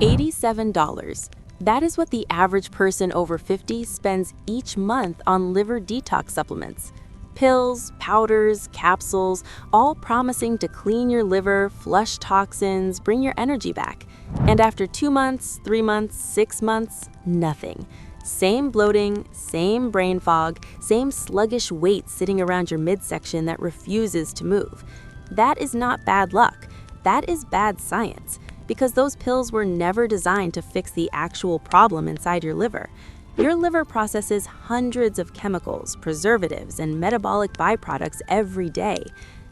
$87. That is what the average person over 50 spends each month on liver detox supplements. Pills, powders, capsules, all promising to clean your liver, flush toxins, bring your energy back. And after 2 months, 3 months, 6 months, nothing. Same bloating, same brain fog, same sluggish weight sitting around your midsection that refuses to move. That is not bad luck. That is bad science, because those pills were never designed to fix the actual problem inside your liver. Your liver processes hundreds of chemicals, preservatives, and metabolic byproducts every day.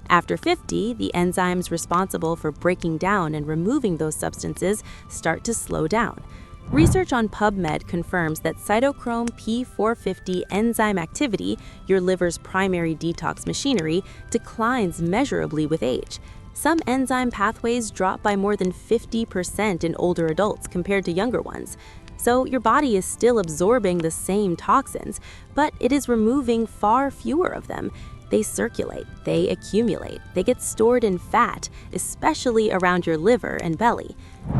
After 50, the enzymes responsible for breaking down and removing those substances start to slow down. Research on PubMed confirms that cytochrome P450 enzyme activity, your liver's primary detox machinery, declines measurably with age. Some enzyme pathways drop by more than 50% in older adults compared to younger ones. So your body is still absorbing the same toxins, but it is removing far fewer of them. They circulate, they accumulate, they get stored in fat, especially around your liver and belly.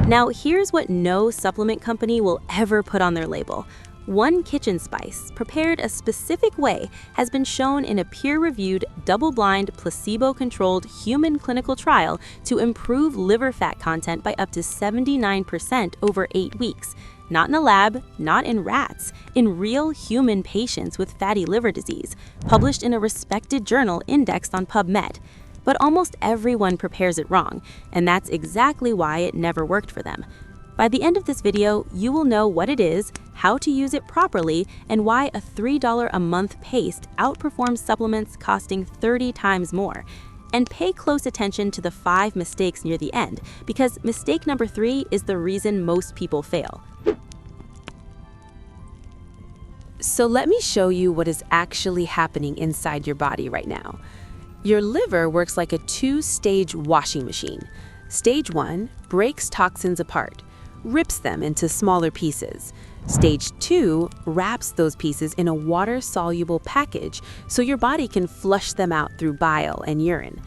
Now, here's what no supplement company will ever put on their label. One kitchen spice, prepared a specific way, has been shown in a peer-reviewed, double-blind, placebo-controlled human clinical trial to improve liver fat content by up to 79% over 8 weeks. Not in a lab, not in rats, in real human patients with fatty liver disease, published in a respected journal indexed on PubMed. But almost everyone prepares it wrong, and that's exactly why it never worked for them. By the end of this video, you will know what it is, how to use it properly, and why a $3 a month paste outperforms supplements costing 30 times more. And pay close attention to the 5 mistakes near the end, because mistake number 3 is the reason most people fail. So let me show you what is actually happening inside your body right now. Your liver works like a 2-stage washing machine. Stage 1 breaks toxins apart, rips them into smaller pieces. Stage 2 wraps those pieces in a water-soluble package so your body can flush them out through bile and urine.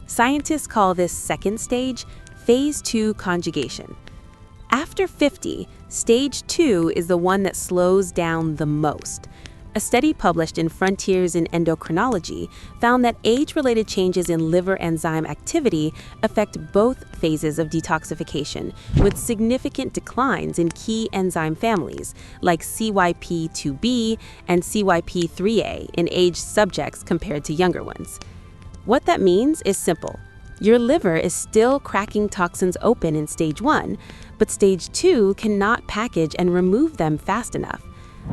Scientists call this second stage phase 2 conjugation. After 50, stage 2 is the one that slows down the most. A study published in Frontiers in Endocrinology found that age-related changes in liver enzyme activity affect both phases of detoxification, with significant declines in key enzyme families like CYP2B and CYP3A in aged subjects compared to younger ones. What that means is simple. Your liver is still cracking toxins open in stage 1, but stage 2 cannot package and remove them fast enough.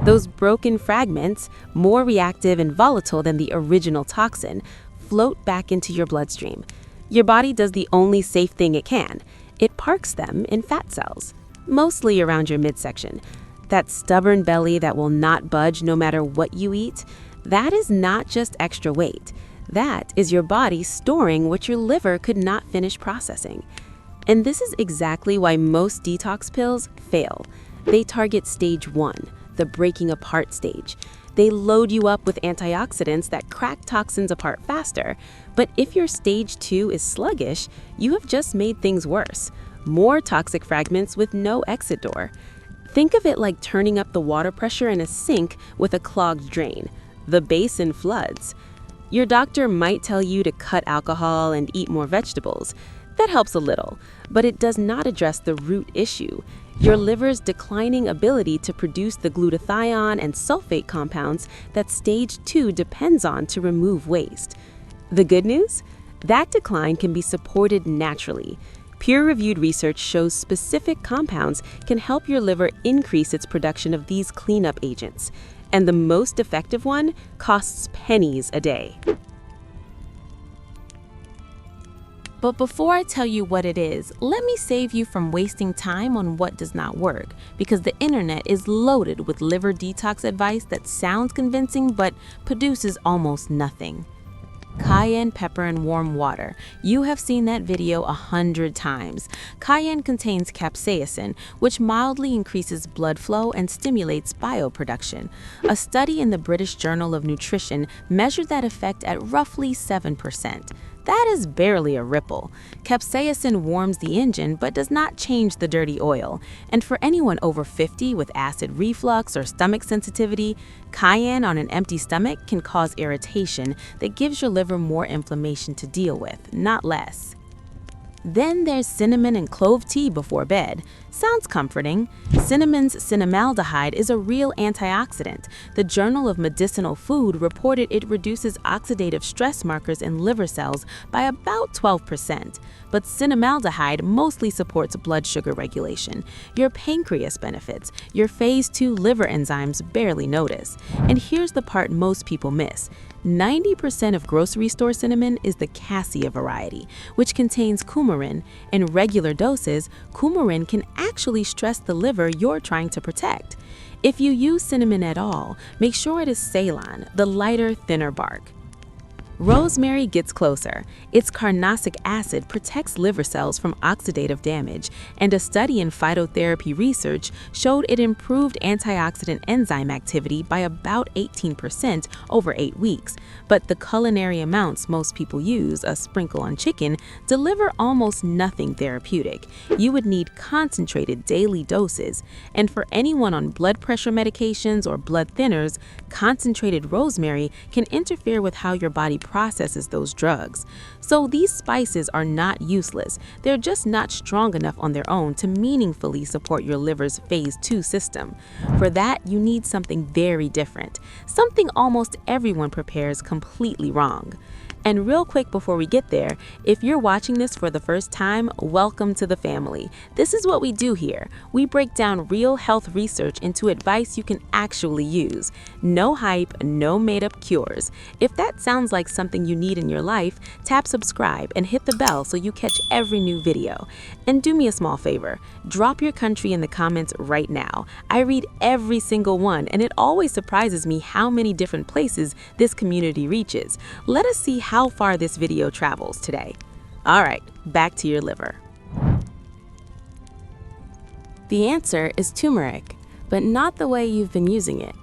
Those broken fragments, more reactive and volatile than the original toxin, float back into your bloodstream. Your body does the only safe thing it can. It parks them in fat cells, mostly around your midsection. That stubborn belly that will not budge no matter what you eat, that is not just extra weight. That is your body storing what your liver could not finish processing. And this is exactly why most detox pills fail. They target stage 1, the breaking apart stage. They load you up with antioxidants that crack toxins apart faster. But if your stage 2 is sluggish, you have just made things worse. More toxic fragments with no exit door. Think of it like turning up the water pressure in a sink with a clogged drain. The basin floods. Your doctor might tell you to cut alcohol and eat more vegetables. That helps a little, but it does not address the root issue. Your liver's declining ability to produce the glutathione and sulfate compounds that stage 2 depends on to remove waste. The good news? That decline can be supported naturally. Peer-reviewed research shows specific compounds can help your liver increase its production of these cleanup agents. And the most effective one costs pennies a day. But before I tell you what it is, let me save you from wasting time on what does not work, because the internet is loaded with liver detox advice that sounds convincing but produces almost nothing. Cayenne pepper in warm water. You have seen that video 100 times. Cayenne contains capsaicin, which mildly increases blood flow and stimulates bioproduction. A study in the British Journal of Nutrition measured that effect at roughly 7%. That is barely a ripple. Capsaicin warms the engine but does not change the dirty oil. And for anyone over 50 with acid reflux or stomach sensitivity, cayenne on an empty stomach can cause irritation that gives your liver more inflammation to deal with, not less. Then there's cinnamon and clove tea before bed. Sounds comforting. Cinnamon's cinnamaldehyde is a real antioxidant. The Journal of Medicinal Food reported it reduces oxidative stress markers in liver cells by about 12%. But cinnamaldehyde mostly supports blood sugar regulation. Your pancreas benefits. Your phase 2 liver enzymes barely notice. And here's the part most people miss. 90% of grocery store cinnamon is the cassia variety, which contains coumarin. In regular doses, coumarin can actually stress the liver you're trying to protect. If you use cinnamon at all, make sure it is Ceylon, the lighter, thinner bark. Rosemary gets closer. Its carnosic acid protects liver cells from oxidative damage, and a study in phytotherapy research showed it improved antioxidant enzyme activity by about 18% over 8 weeks. But the culinary amounts most people use, a sprinkle on chicken, deliver almost nothing therapeutic. You would need concentrated daily doses. And for anyone on blood pressure medications or blood thinners, concentrated rosemary can interfere with how your body processes those drugs. So these spices are not useless. They're just not strong enough on their own to meaningfully support your liver's phase 2 system. For that, you need something very different, something almost everyone prepares completely wrong. And real quick before we get there, if you're watching this for the first time, welcome to the family. This is what we do here. We break down real health research into advice you can actually use. No hype, no made-up cures. If that sounds like something you need in your life, tap subscribe and hit the bell so you catch every new video. And do me a small favor, drop your country in the comments right now. I read every single one, and it always surprises me how many different places this community reaches. Let us see how far this video travels today. All right, back to your liver. The answer is turmeric, but not the way you've been using it.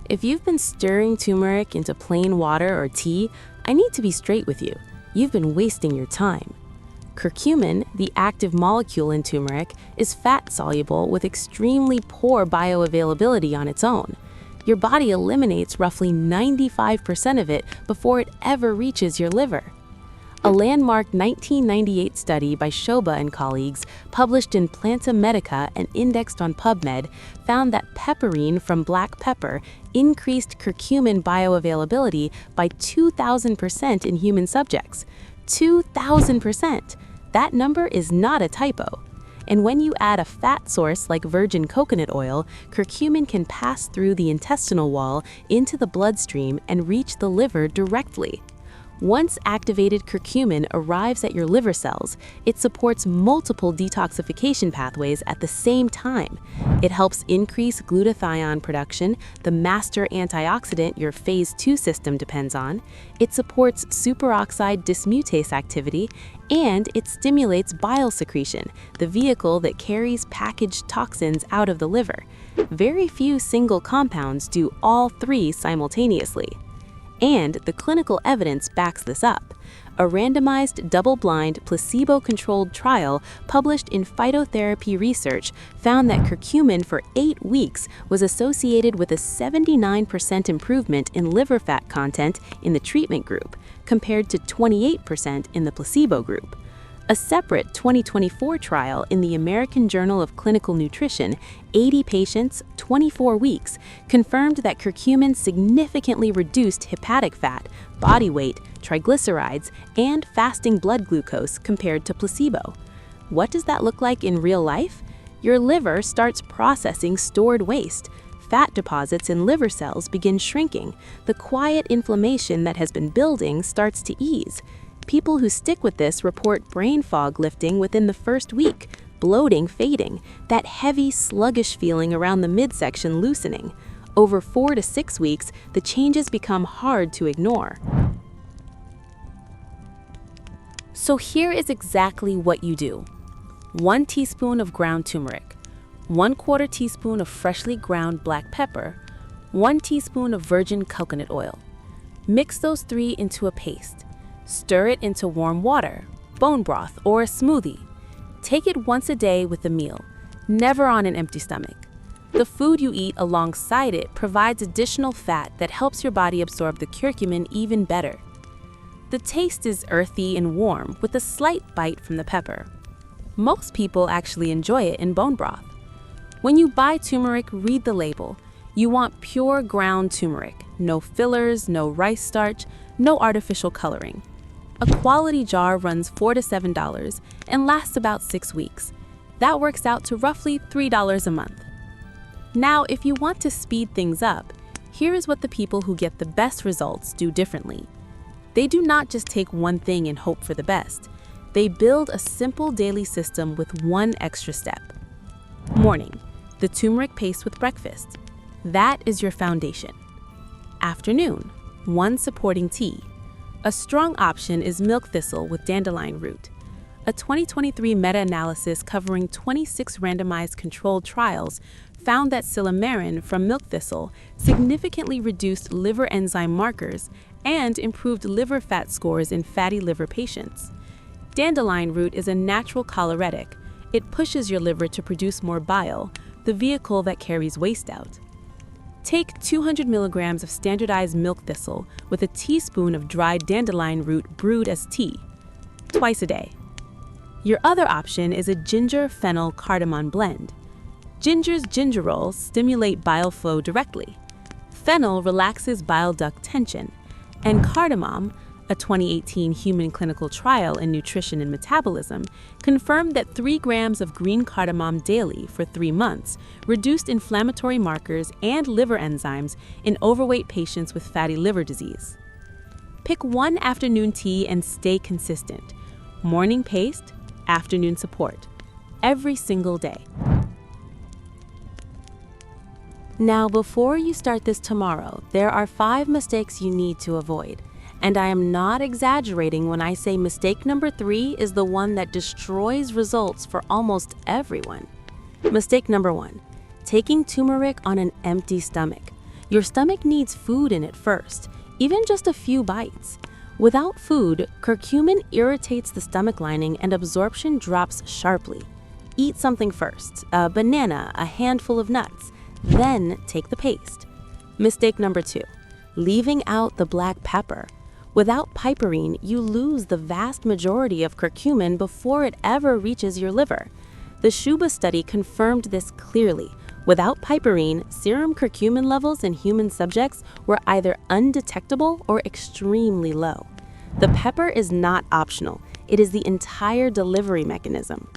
If you've been stirring turmeric into plain water or tea, I need to be straight with you. You've been wasting your time. Curcumin, the active molecule in turmeric, is fat-soluble with extremely poor bioavailability on its own. Your body eliminates roughly 95% of it before it ever reaches your liver. A landmark 1998 study by Shoba and colleagues, published in Planta Medica and indexed on PubMed, found that piperine from black pepper increased curcumin bioavailability by 2,000% in human subjects. 2,000%! That number is not a typo. And when you add a fat source like virgin coconut oil, curcumin can pass through the intestinal wall into the bloodstream and reach the liver directly. Once activated curcumin arrives at your liver cells, it supports multiple detoxification pathways at the same time. It helps increase glutathione production, the master antioxidant your phase 2 system depends on. It supports superoxide dismutase activity, and it stimulates bile secretion, the vehicle that carries packaged toxins out of the liver. Very few single compounds do all three simultaneously. And the clinical evidence backs this up. A randomized, double-blind, placebo-controlled trial published in Phytotherapy Research found that curcumin for 8 weeks was associated with a 79% improvement in liver fat content in the treatment group, compared to 28% in the placebo group. A separate 2024 trial in the American Journal of Clinical Nutrition, 80 patients, 24 weeks, confirmed that curcumin significantly reduced hepatic fat, body weight, triglycerides, and fasting blood glucose compared to placebo. What does that look like in real life? Your liver starts processing stored waste. Fat deposits in liver cells begin shrinking. The quiet inflammation that has been building starts to ease. People who stick with this report brain fog lifting within the first week, bloating fading, that heavy, sluggish feeling around the midsection loosening. Over 4 to 6 weeks, the changes become hard to ignore. So here is exactly what you do. 1 teaspoon of ground turmeric, 1/4 teaspoon of freshly ground black pepper, 1 teaspoon of virgin coconut oil. Mix those 3 into a paste. Stir it into warm water, bone broth, or a smoothie. Take it once a day with a meal, never on an empty stomach. The food you eat alongside it provides additional fat that helps your body absorb the curcumin even better. The taste is earthy and warm with a slight bite from the pepper. Most people actually enjoy it in bone broth. When you buy turmeric, read the label. You want pure ground turmeric, no fillers, no rice starch, no artificial coloring. A quality jar runs $4 to $7 and lasts about 6 weeks. That works out to roughly $3 a month. Now, if you want to speed things up, here is what the people who get the best results do differently. They do not just take one thing and hope for the best. They build a simple daily system with one extra step. Morning, the turmeric paste with breakfast. That is your foundation. Afternoon, one supporting tea. A strong option is milk thistle with dandelion root. A 2023 meta-analysis covering 26 randomized controlled trials found that silymarin from milk thistle significantly reduced liver enzyme markers and improved liver fat scores in fatty liver patients. Dandelion root is a natural choleretic. It pushes your liver to produce more bile, the vehicle that carries waste out. Take 200 milligrams of standardized milk thistle with a teaspoon of dried dandelion root brewed as tea, twice a day. Your other option is a ginger-fennel-cardamom blend. Ginger's gingerols stimulate bile flow directly. Fennel relaxes bile duct tension. And cardamom, a 2018 human clinical trial in nutrition and metabolism, confirmed that 3 grams of green cardamom daily for 3 months reduced inflammatory markers and liver enzymes in overweight patients with fatty liver disease. Pick one afternoon tea and stay consistent. Morning paste, afternoon support. Every single day. Now, before you start this tomorrow, there are 5 mistakes you need to avoid. And I am not exaggerating when I say mistake number 3 is the one that destroys results for almost everyone. Mistake number 1, taking turmeric on an empty stomach. Your stomach needs food in it first, even just a few bites. Without food, curcumin irritates the stomach lining and absorption drops sharply. Eat something first, a banana, a handful of nuts, then take the paste. Mistake number 2, leaving out the black pepper. Without piperine, you lose the vast majority of curcumin before it ever reaches your liver. The Shoba study confirmed this clearly. Without piperine, serum curcumin levels in human subjects were either undetectable or extremely low. The pepper is not optional. It is the entire delivery mechanism.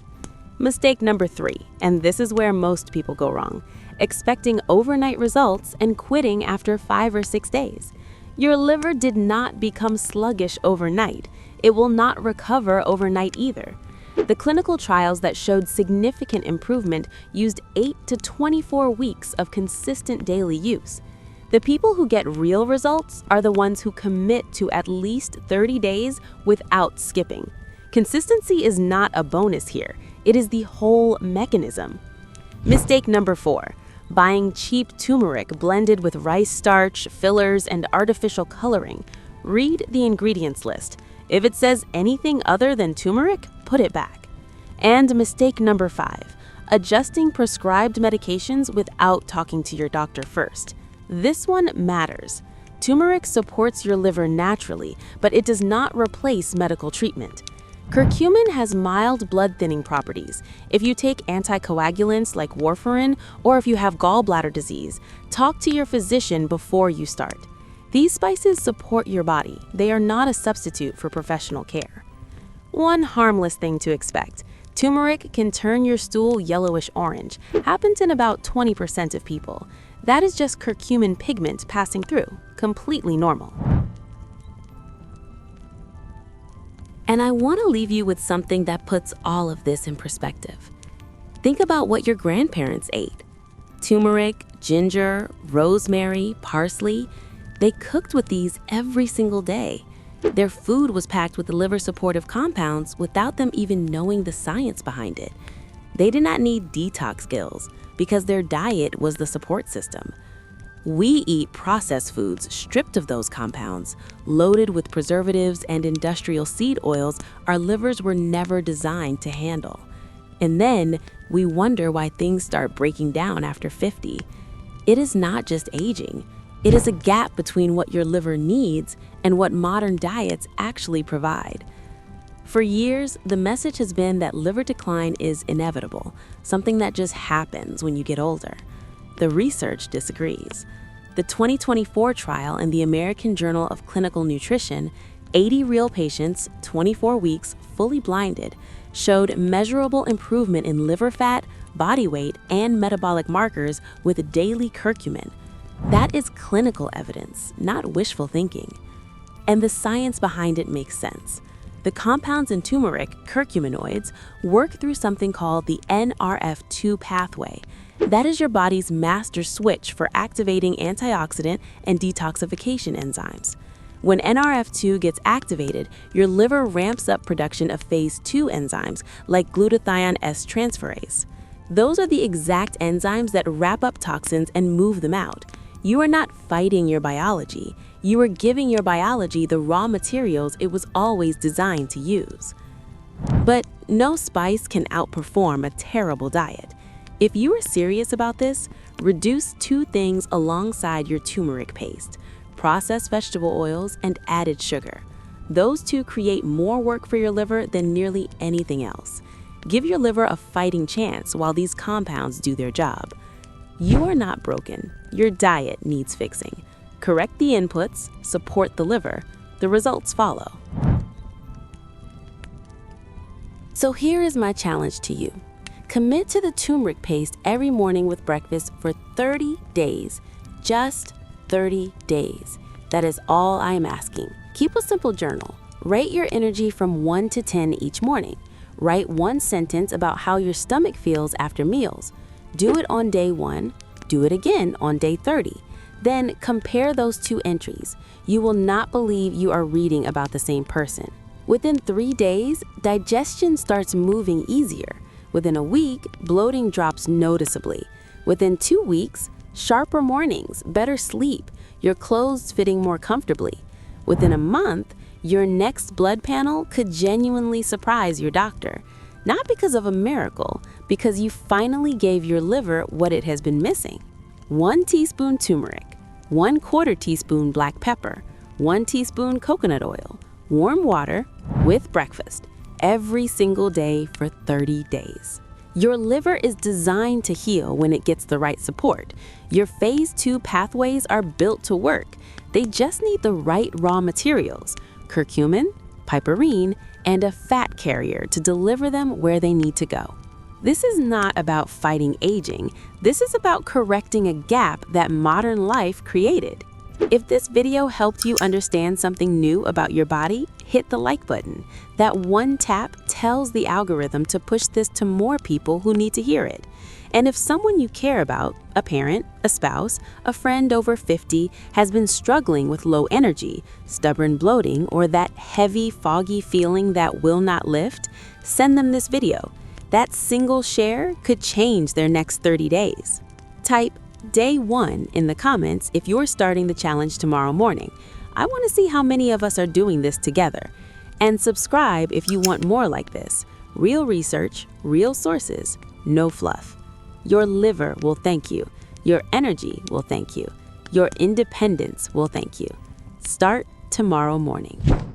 Mistake number 3, and this is where most people go wrong, expecting overnight results and quitting after 5 or 6 days. Your liver did not become sluggish overnight. It will not recover overnight either. The clinical trials that showed significant improvement used 8 to 24 weeks of consistent daily use. The people who get real results are the ones who commit to at least 30 days without skipping. Consistency is not a bonus here. It is the whole mechanism. Mistake number 4. Buying cheap turmeric blended with rice starch, fillers, and artificial coloring. Read the ingredients list. If it says anything other than turmeric, put it back. And mistake number 5. Adjusting prescribed medications without talking to your doctor first. This one matters. Turmeric supports your liver naturally, but it does not replace medical treatment. Curcumin has mild blood thinning properties. If you take anticoagulants like warfarin, or if you have gallbladder disease, talk to your physician before you start. These spices support your body. They are not a substitute for professional care. One harmless thing to expect. Turmeric can turn your stool yellowish-orange. Happens in about 20% of people. That is just curcumin pigment passing through. Completely normal. And I want to leave you with something that puts all of this in perspective. Think about what your grandparents ate. Turmeric, ginger, rosemary, parsley. They cooked with these every single day. Their food was packed with the liver-supportive compounds without them even knowing the science behind it. They did not need detox skills because their diet was the support system. We eat processed foods stripped of those compounds, loaded with preservatives and industrial seed oils our livers were never designed to handle. And then we wonder why things start breaking down after 50. It is not just aging. It is a gap between what your liver needs and what modern diets actually provide. For years, the message has been that liver decline is inevitable, something that just happens when you get older. The research disagrees. The 2024 trial in the American Journal of Clinical Nutrition, 80 real patients, 24 weeks, fully blinded, showed measurable improvement in liver fat, body weight, and metabolic markers with daily curcumin. That is clinical evidence, not wishful thinking. And the science behind it makes sense. The compounds in turmeric, curcuminoids, work through something called the NRF2 pathway. That is your body's master switch for activating antioxidant and detoxification enzymes. When NRF2 gets activated, your liver ramps up production of phase 2 enzymes like glutathione S transferase. Those are the exact enzymes that wrap up toxins and move them out. You are not fighting your biology. You are giving your biology the raw materials it was always designed to use. But no spice can outperform a terrible diet. If you are serious about this, reduce 2 things alongside your turmeric paste: processed vegetable oils and added sugar. Those 2 create more work for your liver than nearly anything else. Give your liver a fighting chance while these compounds do their job. You are not broken. Your diet needs fixing. Correct the inputs, support the liver. The results follow. So here is my challenge to you. Commit to the turmeric paste every morning with breakfast for 30 days. Just 30 days. That is all I am asking. Keep a simple journal. Rate your energy from 1 to 10 each morning. Write 1 sentence about how your stomach feels after meals. Do it on day 1. Do it again on day 30. Then compare those 2 entries. You will not believe you are reading about the same person. Within 3 days, digestion starts moving easier. Within a week, bloating drops noticeably. Within 2 weeks, sharper mornings, better sleep, your clothes fitting more comfortably. Within a month, your next blood panel could genuinely surprise your doctor. Not because of a miracle, because you finally gave your liver what it has been missing. 1 teaspoon turmeric, 1/4 teaspoon black pepper, 1 teaspoon coconut oil, warm water with breakfast every single day for 30 days. Your liver is designed to heal when it gets the right support. Your phase 2 pathways are built to work. They just need the right raw materials: curcumin, piperine, and a fat carrier to deliver them where they need to go. This is not about fighting aging. This is about correcting a gap that modern life created. If this video helped you understand something new about your body, hit the like button. That one tap tells the algorithm to push this to more people who need to hear it. And if someone you care about, a parent, a spouse, a friend over 50, has been struggling with low energy, stubborn bloating, or that heavy, foggy feeling that will not lift, send them this video. That single share could change their next 30 days. Type Day 1 in the comments if you're starting the challenge tomorrow morning. I want to see how many of us are doing this together. And subscribe if you want more like this. Real research, real sources, no fluff. Your liver will thank you. Your energy will thank you. Your independence will thank you. Start tomorrow morning.